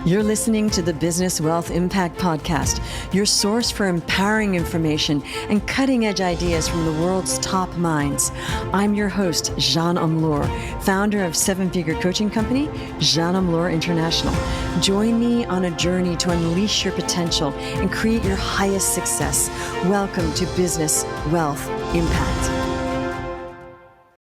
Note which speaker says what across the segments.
Speaker 1: You're listening to the Business Wealth Impact Podcast, your source for empowering information and cutting-edge ideas from the world's top minds. I'm your host, Jeanne Omlor, founder of seven-figure coaching company, Jeanne Omlor International. Join me on a journey to unleash your potential and create your highest success. Welcome to Business Wealth Impact.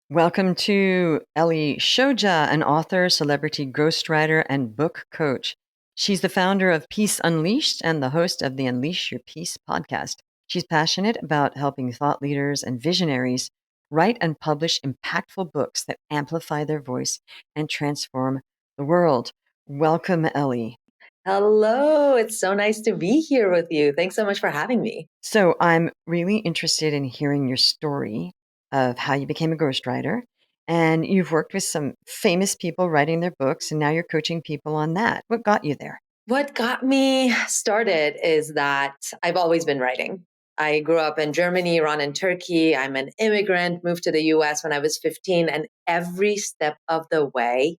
Speaker 1: Welcome to Ellie Shoja, an author, celebrity ghostwriter, and book coach. She's the founder of Peace Unleashed and the host of the Unleash Your Peace podcast. She's passionate about helping thought leaders and visionaries write and publish impactful books that amplify their voice and transform the world. Welcome, Ellie.
Speaker 2: Hello, it's so nice to be here with you. Thanks so much for having me.
Speaker 1: So I'm really interested in hearing your story of how you became a ghostwriter. And you've worked with some famous people writing their books, and now you're coaching people on that. What got you there?
Speaker 2: What got me started is that I've always been writing. I grew up in Germany, Iran, and Turkey. I'm an immigrant, moved to the US when I was 15, and every step of the way,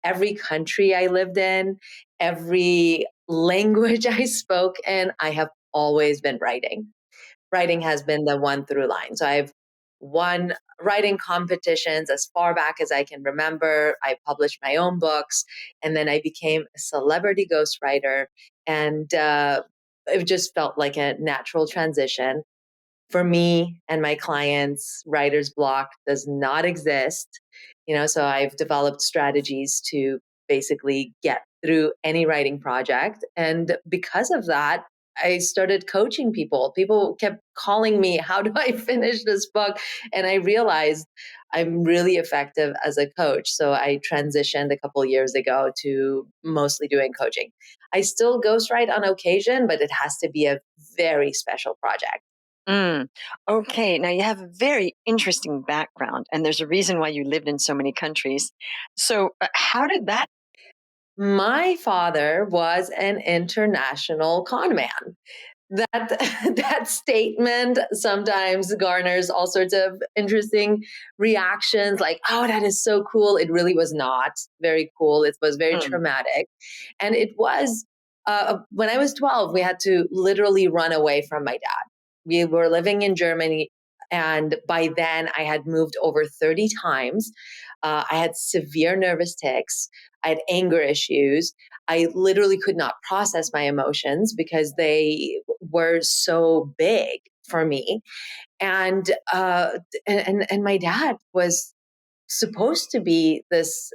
Speaker 2: every country I lived in, every language I spoke in, I have always been writing. Writing has been the one through line. So I've won writing competitions as far back as I can remember. I published my own books, and then I became a celebrity ghostwriter. And it just felt like a natural transition. For me and my clients, writer's block does not exist. So I've developed strategies to basically get through any writing project. And because of that, I started coaching people. People kept calling me, how do I finish this book? And I realized I'm really effective as a coach. So I transitioned a couple years ago to mostly doing coaching. I still ghostwrite on occasion, but it has to be a very special project.
Speaker 1: Okay, now you have a very interesting background, and there's a reason why you lived in so many countries. So, how did that?
Speaker 2: My father was an international con man. That that statement sometimes garners all sorts of interesting reactions, like, "Oh, that is so cool." It really was not very cool. It was very
Speaker 1: Mm,
Speaker 2: traumatic, and it was when I was 12. We had to literally run away from my dad. We were living in Germany, and by then I had moved over 30 times. I had severe nervous tics. I had anger issues. I literally could not process my emotions because they were so big for me. And my dad was supposed to be this,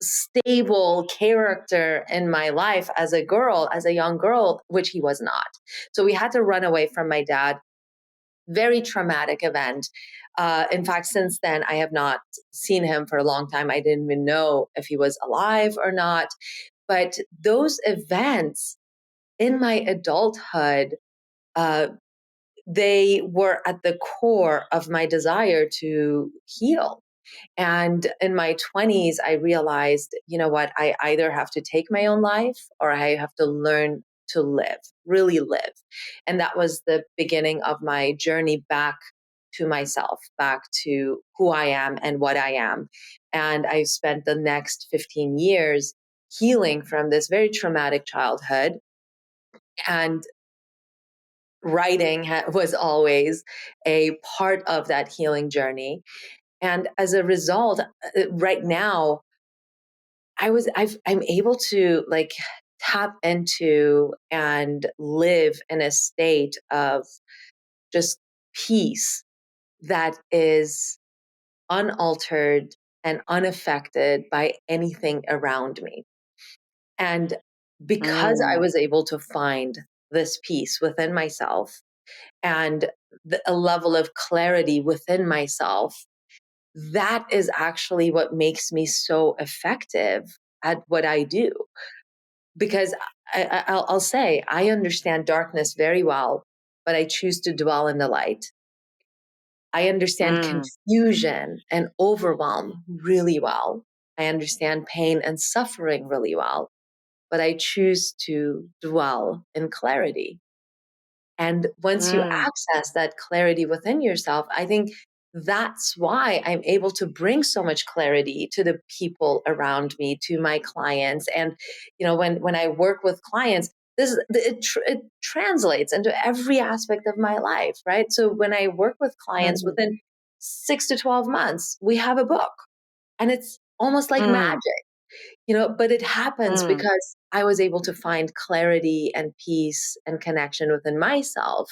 Speaker 2: stable character in my life as a girl, as a young girl, which he was not. So we had to run away from my dad. Very traumatic event. In fact, since then, I have not seen him for a long time. I didn't even know if he was alive or not. But those events in my adulthood, uh, they were at the core of my desire to heal. And in my 20s, I realized, you know what, I either have to take my own life or I have to learn to live, really live. And that was the beginning of my journey back to myself, back to who I am and what I am. And I spent the next 15 years healing from this very traumatic childhood. And writing was always a part of that healing journey. And as a result, right now, I'm able to like tap into and live in a state of just peace that is unaltered and unaffected by anything around me. And because I
Speaker 1: mm,
Speaker 2: was able to find this peace within myself and a level of clarity within myself, that is actually what makes me so effective at what I do. Because I'll say, I understand darkness very well, but I choose to dwell in the light. I understand
Speaker 1: mm,
Speaker 2: confusion and overwhelm really well. I understand pain and suffering really well, but I choose to dwell in clarity. And once you
Speaker 1: mm.
Speaker 2: access that clarity within yourself, I think that's why I'm able to bring so much clarity to the people around me, to my clients. And, when I work with clients, it translates into every aspect of my life, right? So when I work with clients,
Speaker 1: Mm,
Speaker 2: within 6 to 12 months, we have a book, and it's almost like
Speaker 1: mm,
Speaker 2: magic, but it happens
Speaker 1: mm,
Speaker 2: because I was able to find clarity and peace and connection within myself.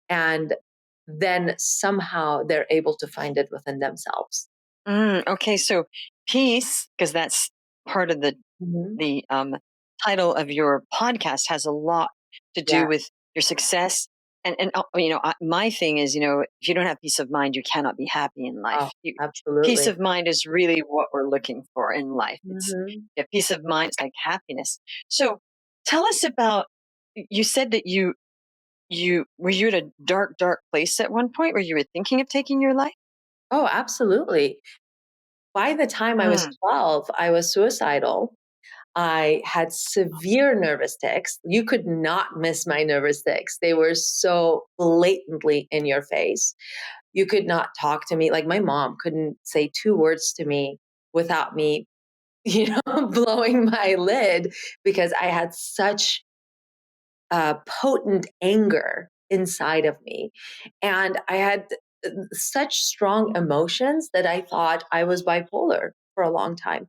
Speaker 2: And then somehow they're able to find it within themselves.
Speaker 1: Okay, so peace, because that's part of the
Speaker 2: Mhm.
Speaker 1: the title of your podcast, has a lot to do
Speaker 2: Yeah.
Speaker 1: with your success. And my thing is, if you don't have peace of mind, you cannot be happy in
Speaker 2: Oh,
Speaker 1: life. Peace
Speaker 2: absolutely.
Speaker 1: of mind is really what we're looking for in life. It's
Speaker 2: Mhm.
Speaker 1: yeah, peace of mind is like happiness. So tell us about. You said that you were you at a dark place at one point where you were thinking of taking your life.
Speaker 2: Oh, absolutely. By the time I was
Speaker 1: Mm,
Speaker 2: 12, I was suicidal. I had severe nervous tics. You could not miss my nervous tics. They were so blatantly in your face. You could not talk to me. Like, my mom couldn't say two words to me without me, blowing my lid, because I had such potent anger inside of me. And I had such strong emotions that I thought I was bipolar for a long time.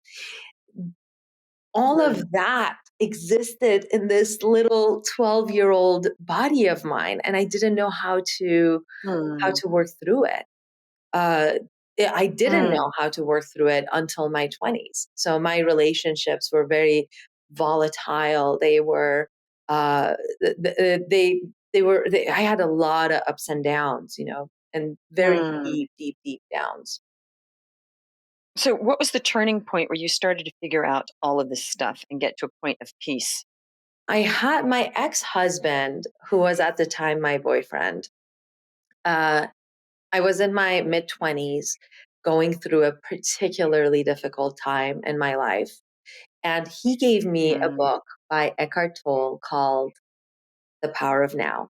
Speaker 2: All
Speaker 1: mm,
Speaker 2: of that existed in this little 12-year-old body of mine, and I didn't know how to work through it. uh, I didn't
Speaker 1: mm,
Speaker 2: know how to work through it until my 20s. So my relationships were very volatile. They were, I had a lot of ups and downs, and very
Speaker 1: mm.
Speaker 2: deep, deep, deep downs.
Speaker 1: So, what was the turning point where you started to figure out all of this stuff and get to a point of peace?
Speaker 2: I had my ex-husband, who was at the time my boyfriend. Uh, I was in my mid 20s, going through a particularly difficult time in my life. And he gave me a
Speaker 1: Mm,
Speaker 2: book by Eckhart Tolle called The Power of Now.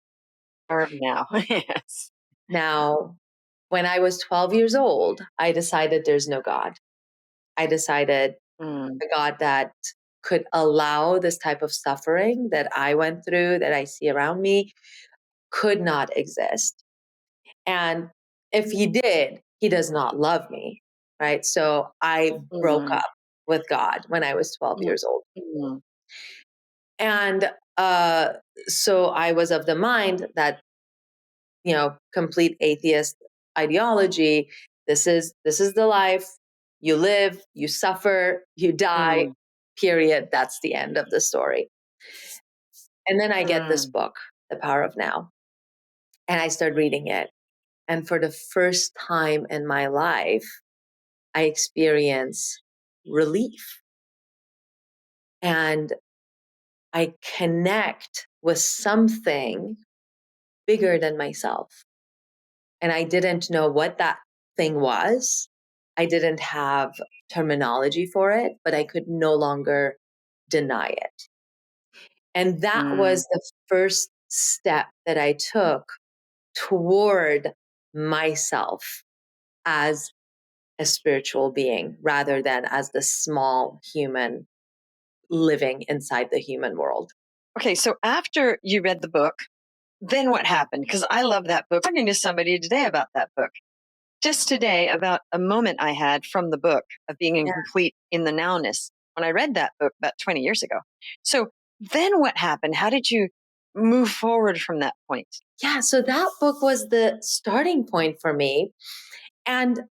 Speaker 1: or now, yes.
Speaker 2: Now, when I was 12 years old, I decided there's no God. I decided
Speaker 1: Mm,
Speaker 2: a God that could allow this type of suffering that I went through, that I see around me, could not exist. And if he did, he does not love me, right? So I broke
Speaker 1: mm,
Speaker 2: up with God when I was 12
Speaker 1: mm,
Speaker 2: years old.
Speaker 1: mm,
Speaker 2: And so I was of the mind that, complete atheist ideology. This is the life. You live, you suffer, you die.
Speaker 1: mm,
Speaker 2: Period. That's the end of the story. And then I get this
Speaker 1: mm.
Speaker 2: book, The Power of Now, and I start reading it. And for the first time in my life, I experience relief, and I connect with something bigger than myself. And I didn't know what that thing was. I didn't have terminology for it, but I could no longer deny it. And that
Speaker 1: Mm.
Speaker 2: was the first step that I took toward myself as a spiritual being, rather than as the small human living inside the human world.
Speaker 1: Okay, so after you read the book, then what happened? Because I love that book. Talking to somebody today about that book, just today, about a moment I had from the book of being in
Speaker 2: Yeah.
Speaker 1: complete in the nowness when I read that book about 20 years ago. So then what happened? How did you move forward from that point?
Speaker 2: Yeah. So that book was the starting point for me. And,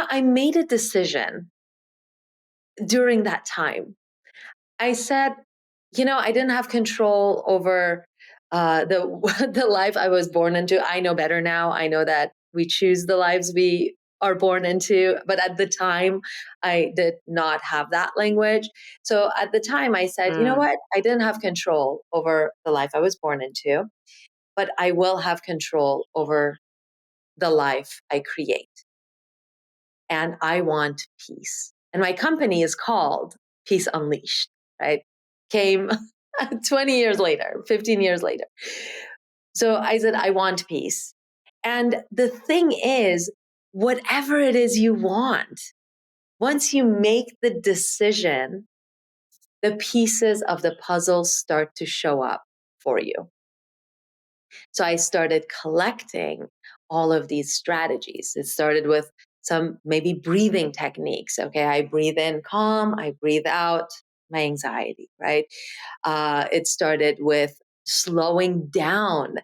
Speaker 2: I made a decision during that time. I said, I didn't have control over the the life I was born into. I know better now. I know that we choose the lives we are born into, but at the time, I did not have that language. So at the time, I said, you know
Speaker 1: Mm,
Speaker 2: what? I didn't have control over the life I was born into, but I will have control over the life I create, and I want peace. And my company is called Peace Unleashed, right? Came 20 years later, 15 years later. So I said, I want peace. And the thing is, whatever it is you want, once you make the decision, the pieces of the puzzle start to show up for you. So I started collecting all of these strategies. It started with some maybe breathing techniques. Okay, I breathe in calm, I breathe out my anxiety, right? It started with slowing down,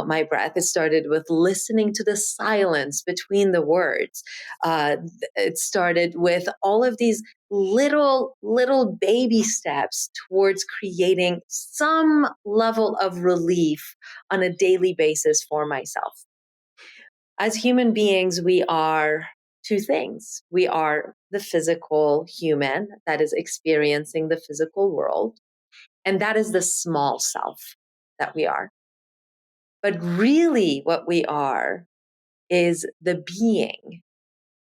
Speaker 2: my breath. It started with listening to the silence between the words. It started with all of these little baby steps towards creating some level of relief on a daily basis for myself. As human beings, we are two things. We are the physical human that is experiencing the physical world, and that is the small self that we are. But really, what we are is the being.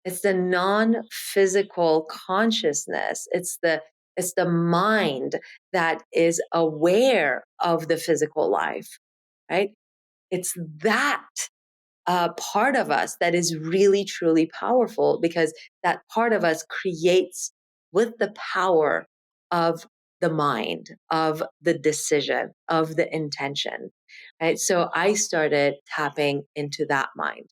Speaker 2: It's the non-physical consciousness. It's the mind that is aware of the physical life, right? It's that part of us that is really, truly powerful, because that part of us creates with the power of the mind, of the decision, of the intention, right? So I started tapping into that mind,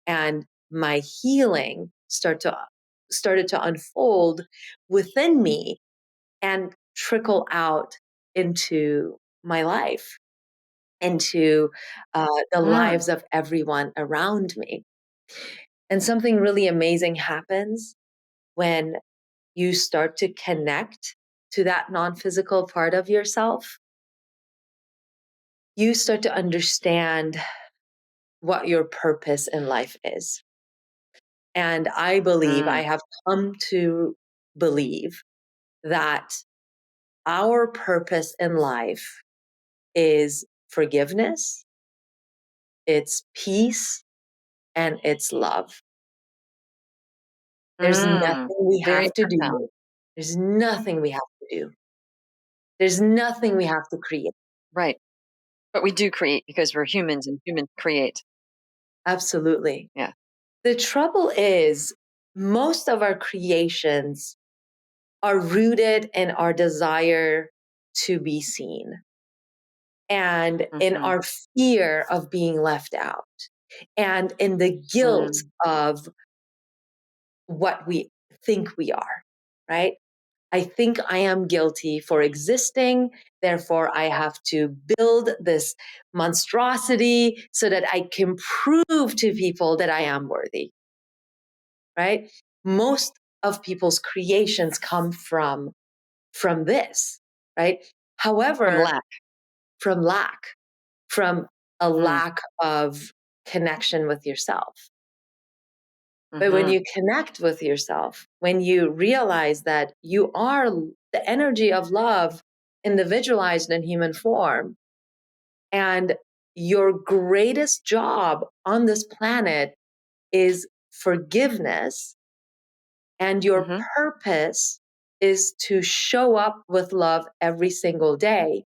Speaker 2: and my healing started to unfold within me and trickle out into my life, into the
Speaker 1: Mm.
Speaker 2: lives of everyone around me. And something really amazing happens when you start to connect to that non physical part of yourself. You start to understand what your purpose in life is. And I
Speaker 1: Mm.
Speaker 2: have come to believe that our purpose in life is forgiveness, it's peace, and it's love. There's
Speaker 1: Mm.
Speaker 2: nothing we
Speaker 1: Very
Speaker 2: have to
Speaker 1: profound.
Speaker 2: do. There's nothing we have to do. There's nothing we have to create.
Speaker 1: Right. But we do create because we're humans and humans create.
Speaker 2: Absolutely.
Speaker 1: Yeah.
Speaker 2: The trouble is, most of our creations are rooted in our desire to be seen and in
Speaker 1: Mm-hmm.
Speaker 2: our fear of being left out and in the guilt
Speaker 1: Mm.
Speaker 2: of what we think we are, right? I think I am guilty for existing. Therefore, I have to build this monstrosity so that I can prove to people that I am worthy, right? Most of people's creations come from this, right?
Speaker 1: From
Speaker 2: However,
Speaker 1: lack.
Speaker 2: from lack, from a
Speaker 1: Mm.
Speaker 2: lack of connection with yourself. But when
Speaker 1: Mm-hmm.
Speaker 2: you connect with yourself, when you realize that you are the energy of love individualized in human form, and your greatest job on this planet is forgiveness, and your
Speaker 1: Mm-hmm.
Speaker 2: purpose is to show up with love every single day.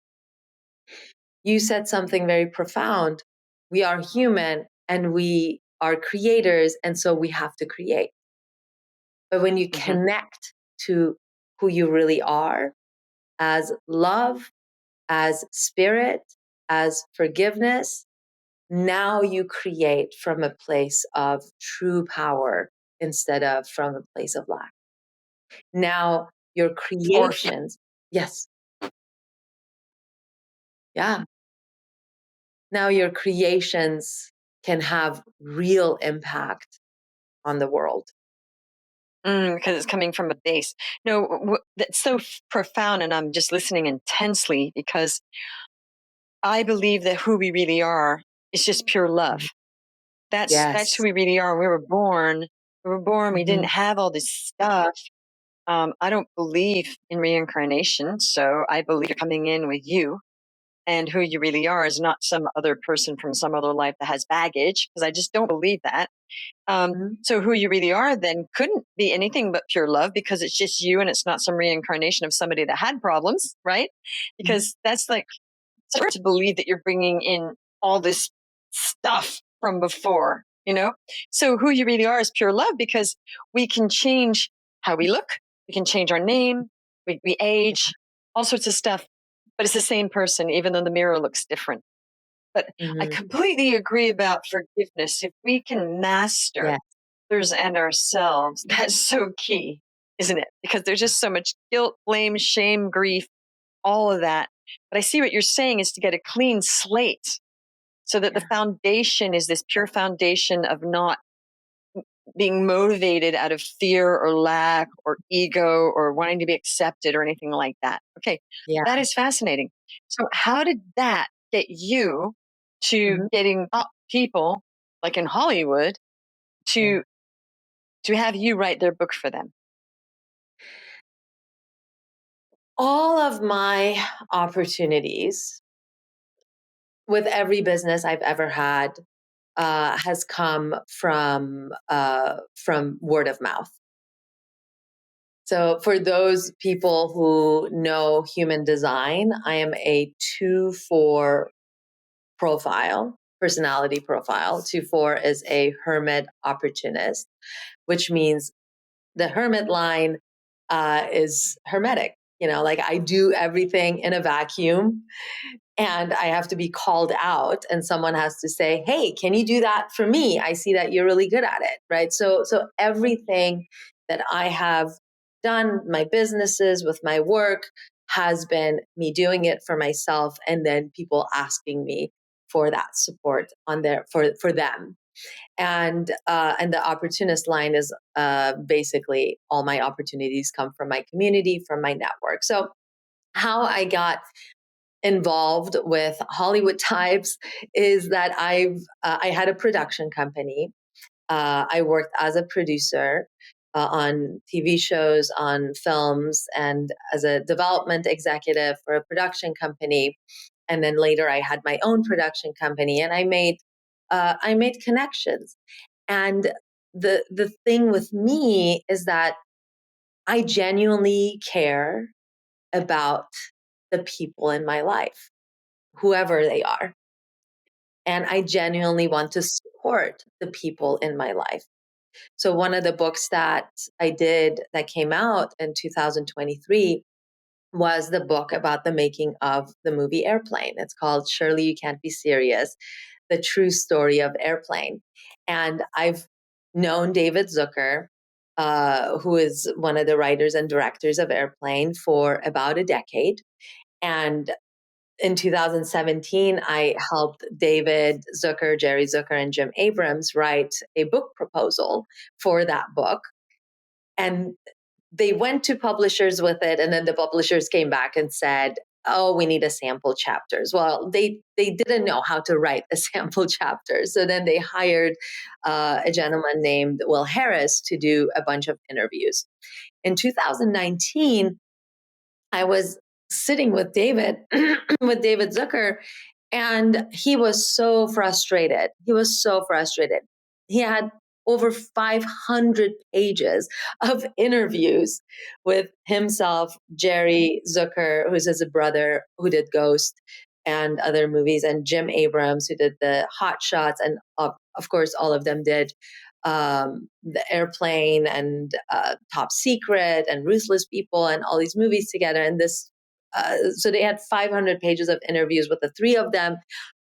Speaker 2: You said something very profound. We are human and we are creators, and so we have to create. But when you
Speaker 1: Mm-hmm.
Speaker 2: connect to who you really are as love, as spirit, as forgiveness, now you create from a place of true power instead of from a place of lack. Now your
Speaker 1: Or
Speaker 2: creations, yes, yeah. Now your creations can have real impact on the world.
Speaker 1: because it's coming from a base. No, that's so profound, and I'm just listening intensely because I believe that who we really are is just pure love.
Speaker 2: Mhm.
Speaker 1: That's who
Speaker 2: Yes.
Speaker 1: we really are. We were born. We were born. We didn't
Speaker 2: Mhm.
Speaker 1: have all this stuff. I don't believe in reincarnation, so I believe you're coming in with you, and who you really are is not some other person from some other life that has baggage, because I just don't believe that.
Speaker 2: Mhm.
Speaker 1: So who you really are then couldn't be anything but pure love, because it's just you and it's not some reincarnation of somebody that had problems, right?
Speaker 2: Mhm.
Speaker 1: Because that's like, it's hard to believe that you're bringing in all this stuff from before, So who you really are is pure love, because we can change how we look. We can change our name. We age, all sorts of stuff, but it's the same person, even though the mirror looks different. But I
Speaker 2: Mm-hmm.
Speaker 1: completely agree about forgiveness. If we can master
Speaker 2: Yeah.
Speaker 1: others and ourselves, that's so key, isn't it? Because there's just so much guilt, blame, shame, grief, all of that. But I see what you're saying is to get a clean slate, so that the
Speaker 2: Yeah.
Speaker 1: foundation is this pure foundation of not being motivated out of fear or lack or ego or wanting to be accepted or anything like that. Okay,
Speaker 2: Yeah.
Speaker 1: that is fascinating. So, how did that get you to
Speaker 2: Mm-hmm.
Speaker 1: getting top people like in Hollywood
Speaker 2: Yeah.
Speaker 1: to have you write their book for them?
Speaker 2: All of my opportunities with every business I've ever had has come from word of mouth. So for those people who know human design, I am a 2-4 profile, personality profile. 2-4 is a hermit opportunist, which means the hermit line is hermetic. Like I do everything in a vacuum, and I have to be called out, and someone has to say, "Hey, can you do that for me? I see that you're really good at it." Right? So everything that I have done, my businesses with my work, has been me doing it for myself, and then people asking me for that support on their for them. And the opportunist line is basically all my opportunities come from my community, from my network. So how I got involved with Hollywood types is that I had a production company. I worked as a producer on TV shows, on films, and as a development executive for a production company. And then later, I had my own production company, and I made connections. And the thing with me is that I genuinely care about the people in my life, whoever they are. And I genuinely want to support the people in my life. So, one of the books that I did that came out in 2023 was the book about the making of the movie Airplane. It's called Surely You Can't Be Serious, the true story of Airplane. And I've known David Zucker, who is one of the writers and directors of Airplane, for about a decade. And in 2017, I helped David Zucker, Jerry Zucker, and Jim Abrams write a book proposal for that book. And they went to publishers with it, and then the publishers came back and said, "Oh, we need a sample chapters." Well, they didn't know how to write a sample chapter, so then they hired a gentleman named Will Harris to do a bunch of interviews. In 2019, I was sitting with David with David Zucker, and he was so frustrated. He was so frustrated. He had over 500 pages of interviews with himself, Jerry Zucker, who's his brother, who did Ghost and other movies, and Jim Abrams, who did the Hot Shots, and of course, all of them did the Airplane and Top Secret and Ruthless People and all these movies together. And so they had 500 pages of interviews with the three of them,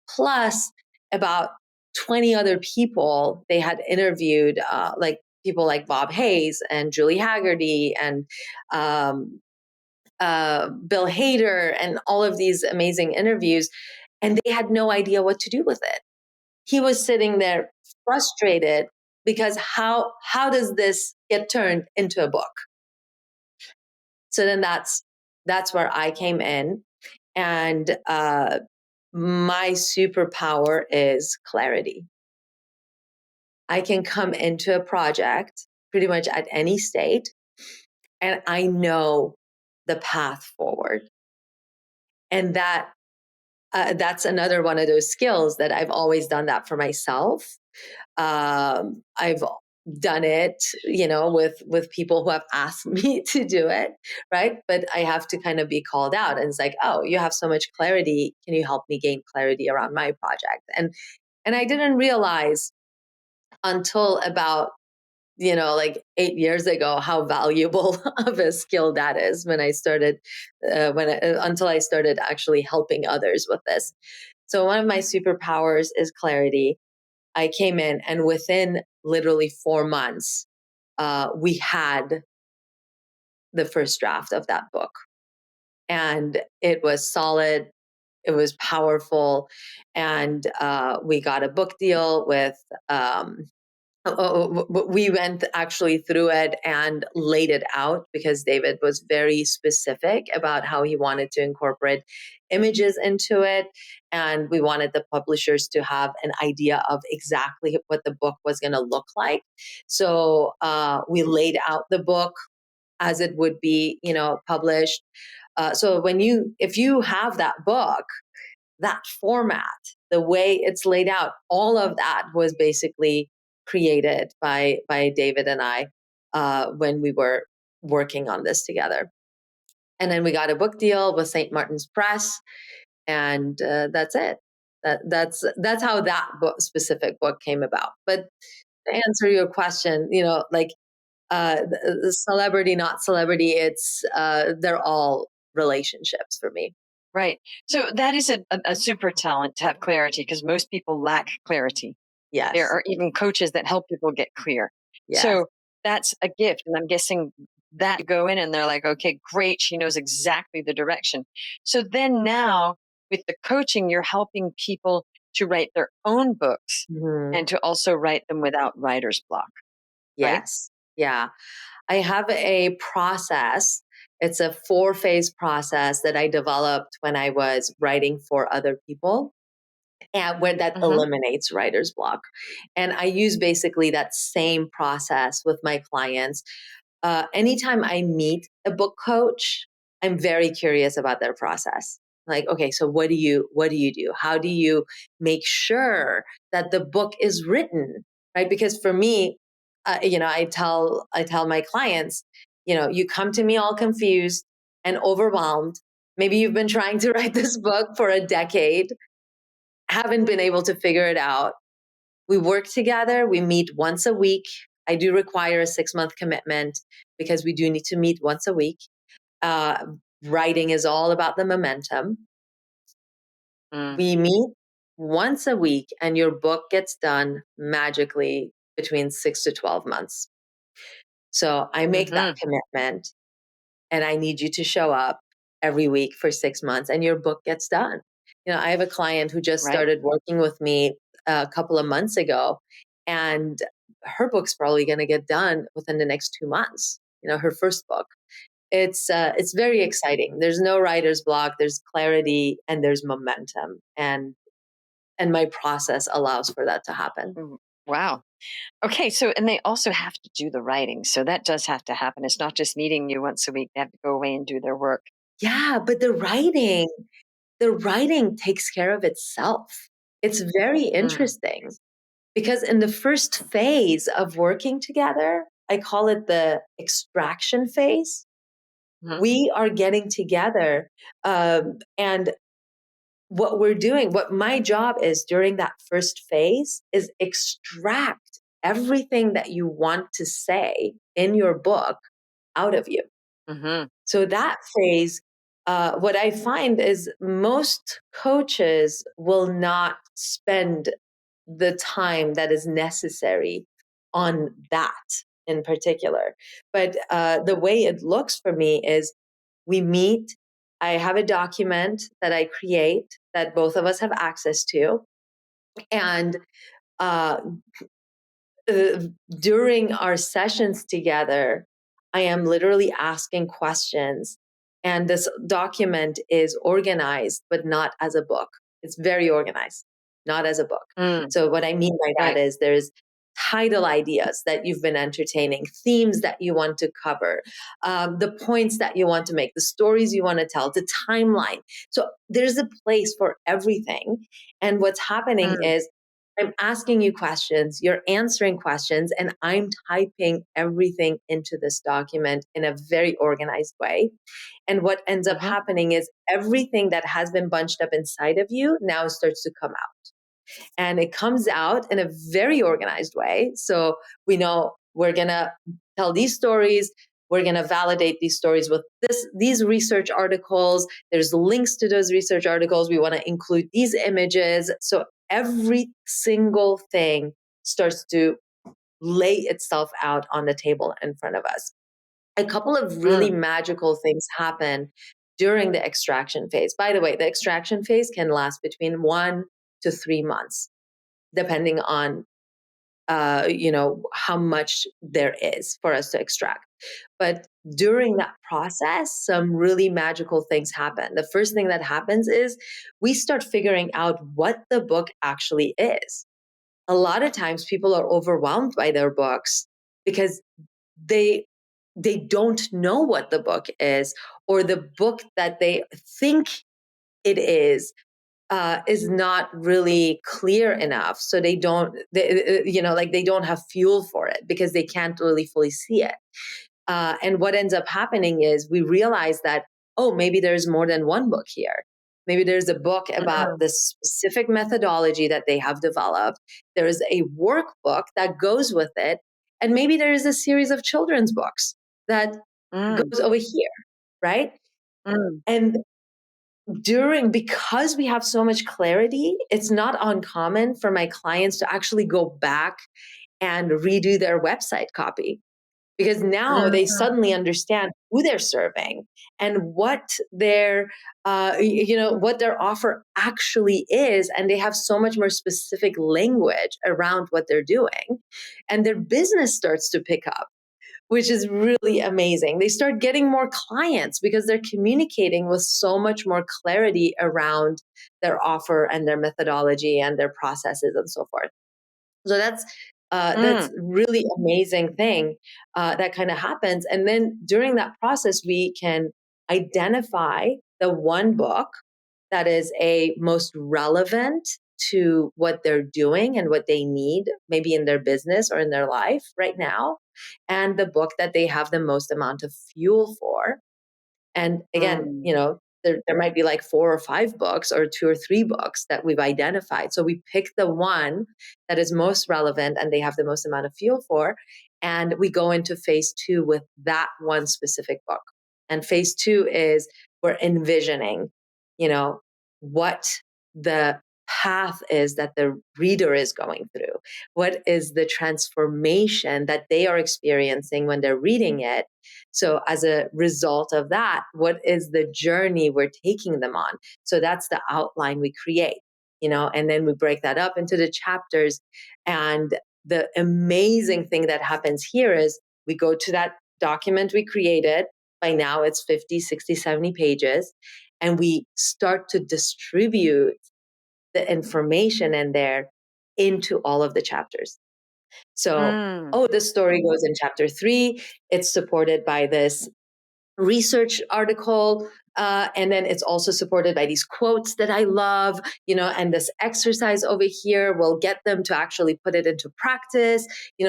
Speaker 2: plus about 20 other people they had interviewed, like people like Bob Hayes and Julie Haggerty and um, Bill Hader, and all of these amazing interviews. And they had no idea what to do with it. He was sitting there frustrated because how does this get turned into a book? So then that's where I came in, and my superpower is clarity. I can come into a project pretty much at any state, and I know the path forward. And that's another one of those skills that I've always done that for myself. I've done it, with people who have asked me to do it, right? But I have to kind of be called out, and it's like, oh, you have so much clarity. Can you help me gain clarity around my project? And I didn't realize until about, like 8 years ago, how valuable of a skill that is when I started, until I started actually helping others with this. So one of my superpowers is clarity. I came in and within literally 4 months, we had the first draft of that book. And it was solid, it was powerful. And we got a book deal with, we went actually through it and laid it out because David was very specific about how he wanted to incorporate images into it. And we wanted the publishers to have an idea of exactly what the book was going to look like. So we laid out the book as it would be, published. So if you have that book, that format, the way it's laid out, all of that was basically created by David and I when we were working on this together. And then we got a book deal with St. Martin's Press, and that's it. That's how that specific book came about. But to answer your question, like the celebrity, not celebrity, it's they're all relationships for me.
Speaker 1: Right. So that is a super talent to have clarity, because most people lack clarity.
Speaker 2: Yes.
Speaker 1: There are even coaches that help people get clear.
Speaker 2: Yes.
Speaker 1: So that's a gift. And I'm guessing that go in and they're like, okay, great. She knows exactly the direction. So then now with the coaching, you're helping people to write their own books and to also write them without writer's block.
Speaker 2: Yes. Right? Yeah. I have a process. It's a 4-phase process that I developed when I was writing for other people, and where that eliminates writer's block. And I use basically that same process with my clients. Anytime I meet a book coach, I'm very curious about their process. Like, okay, so what do you do? How do you make sure that the book is written, right? Because for me, I tell my clients, you come to me all confused and overwhelmed. Maybe you've been trying to write this book for a decade, haven't been able to figure it out. We work together. We meet once a week. I do require a 6-month commitment because we do need to meet once a week. Writing is all about the momentum. We meet once a week and your book gets done magically between 6 to 12 months. So I make that commitment, and I need you to show up every week for 6 months and your book gets done. I have a client who just started working with me a couple of months ago, and her book's probably going to get done within the next 2 months. Her first book. It's very exciting. There's no writer's block. There's clarity and there's momentum, and my process allows for that to happen.
Speaker 1: Wow. Okay. So, and they also have to do the writing. So that does have to happen. It's not just meeting you once a week. They have to go away and do their work.
Speaker 2: Yeah, but the writing takes care of itself. It's very interesting because in the first phase of working together, I call it the extraction phase. We are getting together, and what we're doing, what my job is during that first phase, is extract everything that you want to say in your book out of you. So that phase, what I find is most coaches will not spend the time that is necessary on that in particular. But the way it looks for me is we meet, I have a document that I create that both of us have access to. And uh, during our sessions together, I am literally asking questions. And this document is organized, but not as a book. It's very organized, not as a book. So what I mean by that is there's title ideas that you've been entertaining, themes that you want to cover, the points that you want to make, the stories you want to tell, the timeline. So there's a place for everything. And what's happening is I'm asking you questions, you're answering questions, and I'm typing everything into this document in a very organized way. And what ends up happening is everything that has been bunched up inside of you now starts to come out. And it comes out in a very organized way. So we know we're going to tell these stories. We're going to validate these stories with these research articles. There's links to those research articles. We want to include these images. So every single thing starts to lay itself out on the table in front of us. A couple of really
Speaker 1: Mm.
Speaker 2: magical things happen during the extraction phase. By the way, the extraction phase can last between 1 to 3 months, depending on how much there is for us to extract. But during that process, some really magical things happen. The first thing that happens is we start figuring out what the book actually is. A lot of times people are overwhelmed by their books because they don't know what the book is, or the book that they think it is not really clear enough. So they don't have fuel for it because they can't really fully see it. And what ends up happening is we realize that, oh, maybe there's more than one book here. Maybe there's a book about
Speaker 1: Mm.
Speaker 2: this specific methodology that they have developed. There is a workbook that goes with it. And maybe there is a series of children's books that
Speaker 1: Mm.
Speaker 2: goes over here, right?
Speaker 1: Mm.
Speaker 2: And because we have so much clarity, it's not uncommon for my clients to actually go back and redo their website copy, because now they
Speaker 1: Mm.
Speaker 2: suddenly understand who they're serving and what what their offer actually is, and they have so much more specific language around what they're doing, and their business starts to pick up, which is really amazing. They start getting more clients because they're communicating with so much more clarity around their offer and their methodology and their processes and so forth. So that's
Speaker 1: Mm.
Speaker 2: really amazing thing that kind of happens. And then during that process, we can identify the one book that is a most relevant to what they're doing and what they need, maybe in their business or in their life right now, and the book that they have the most amount of fuel for. And again,
Speaker 1: Mm.
Speaker 2: there might be like 4 or 5 books or 2 or 3 books that we've identified. So we pick the one that is most relevant and they have the most amount of fuel for. And we go into phase 2 with that one specific book. And phase 2 is we're envisioning, what the path is that the reader is going through. What is the transformation that they are experiencing when they're reading it? So, as a result of that, what is the journey we're taking them on? So, that's the outline we create, and then we break that up into the chapters. And the amazing thing that happens here is we go to that document we created. By now, it's 50, 60, 70 pages. And we start to distribute the information in there into all of the chapters. So,
Speaker 1: Mm.
Speaker 2: oh, this story goes in chapter 3. It's supported by this research article. And then it's also supported by these quotes that I love, and this exercise over here will get them to actually put it into practice.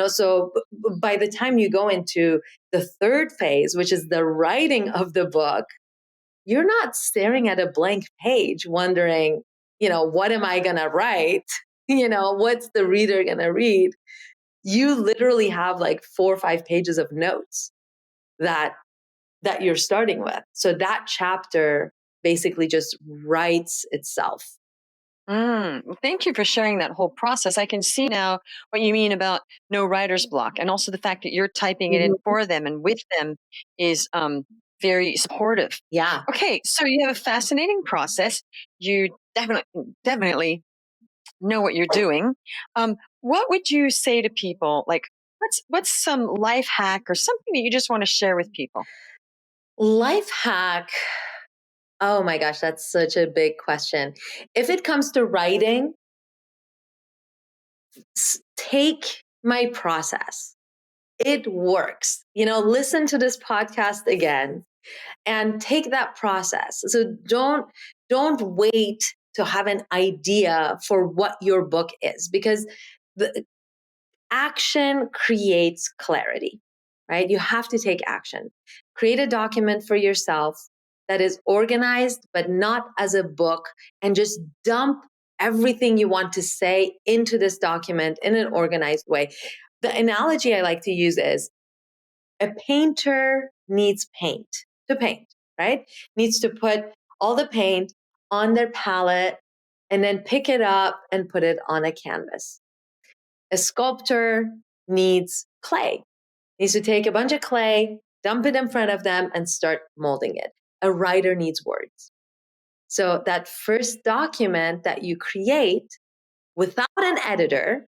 Speaker 2: So by the time you go into the third phase, which is the writing of the book, you're not staring at a blank page wondering, what am I going to write? What's the reader going to read? You literally have like 4 or 5 pages of notes that you're starting with. So that chapter basically just writes itself.
Speaker 1: Well, thank you for sharing that whole process. I can see now what you mean about no writer's block, and also the fact that you're typing it in
Speaker 2: Mhm.
Speaker 1: for them and with them is very supportive.
Speaker 2: Yeah.
Speaker 1: Okay, so you have a fascinating process. You definitely know what you're doing. What would you say to people? Like, what's some life hack or something that you just want to share with people?
Speaker 2: Life hack. Oh my gosh, that's such a big question. If it comes to writing, take my process. It works. Listen to this podcast again and take that process. So don't wait to have an idea for what your book is, because the action creates clarity, right? You have to take action. Create a document for yourself that is organized, but not as a book, and just dump everything you want to say into this document in an organized way. The analogy I like to use is a painter needs paint to paint, right? Needs to put all the paint on their palette and then pick it up and put it on a canvas. A sculptor needs clay, needs to take a bunch of clay, dump it in front of them and start molding it. A writer needs words. So that first document that you create without an editor,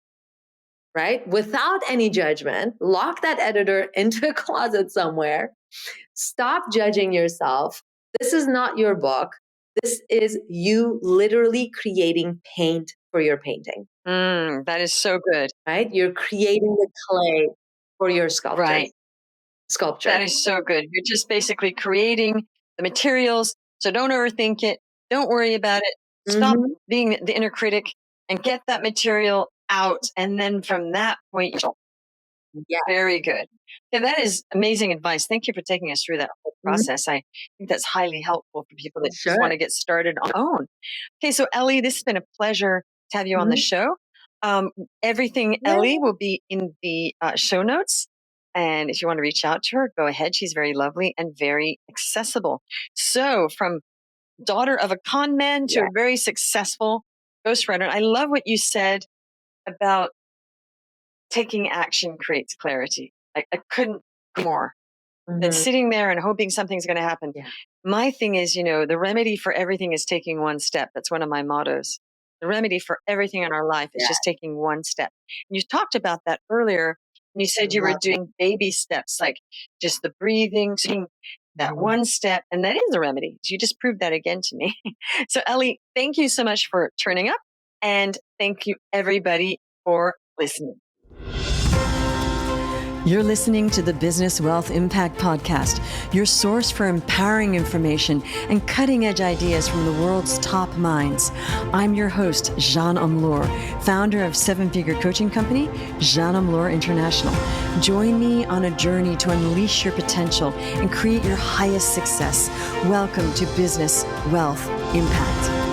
Speaker 2: right? Without any judgment, lock that editor into a closet somewhere. Stop judging yourself. This is not your book. This is you literally creating paint for your painting.
Speaker 1: That is so good.
Speaker 2: Right? You're creating the clay for your sculpture.
Speaker 1: Right.
Speaker 2: Sculpture.
Speaker 1: That is so good. You're just basically creating the materials. So don't overthink it. Don't worry about it. Stop being the inner critic and get that material out. And then from that point, very good. Yeah, that is amazing advice. Thank you for taking us through that whole process. I think that's highly helpful for people that just want to get started on their own. Okay, so Ellie, this has been a pleasure to have you on the show. Everything Ellie will be in the show notes. And if you want to reach out to her, go ahead. She's very lovely and very accessible. So from daughter of a con man to a very successful ghostwriter. I love what you said about taking action creates clarity. I couldn't agree more than sitting there and hoping something's going to happen. My thing is, the remedy for everything is taking one step. That's one of my mottos. The remedy for everything in our life is just taking one step. And you talked about that earlier. And you said you were doing baby steps, like just the breathing, taking that one step. And that is the remedy. So you just proved that again to me. So Ellie, thank you so much for turning up. And thank you everybody for listening.
Speaker 3: You're listening to the Business Wealth Impact Podcast, your source for empowering information and cutting-edge ideas from the world's top minds. I'm your host, Jeanne Omlor, founder of seven-figure coaching company, Jeanne Omlor International. Join me on a journey to unleash your potential and create your highest success. Welcome to Business Wealth Impact.